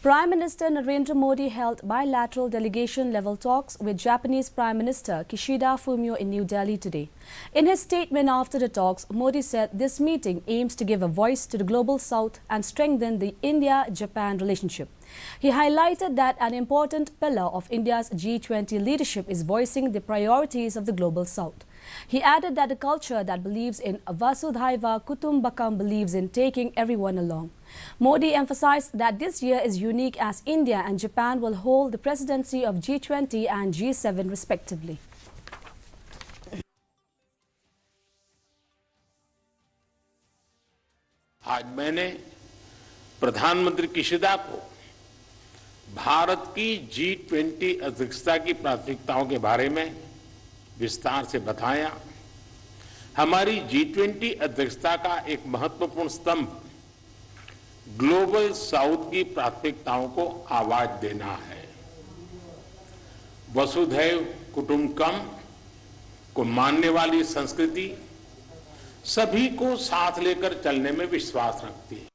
Prime Minister Narendra Modi held bilateral delegation-level talks with Japanese Prime Minister Kishida Fumio in New Delhi today. In his statement after the talks, Modi said this meeting aims to give a voice to the Global South and strengthen the India-Japan relationship. He highlighted that an important pillar of India's G20 leadership is voicing the priorities of the Global South. He added that a culture that believes in Vasudhaiva Kutumbakam believes in taking everyone along. Modi emphasized that this year is unique as India and Japan will hold the presidency of G20 and G7 respectively. आज मैंने प्रधानमंत्री Kishida को भारत की G20 अध्यक्षता की प्राथमिकताओं के बारे में विस्तार से बताया। हमारी G20 अध्यक्षता का एक महत्वपूर्ण स्तंभ ग्लोबल साउथ की प्राथमिकताओं को आवाज देना है। वसुधैव कुटुंबकम को मानने वाली संस्कृति सभी को साथ लेकर चलने में विश्वास रखती है।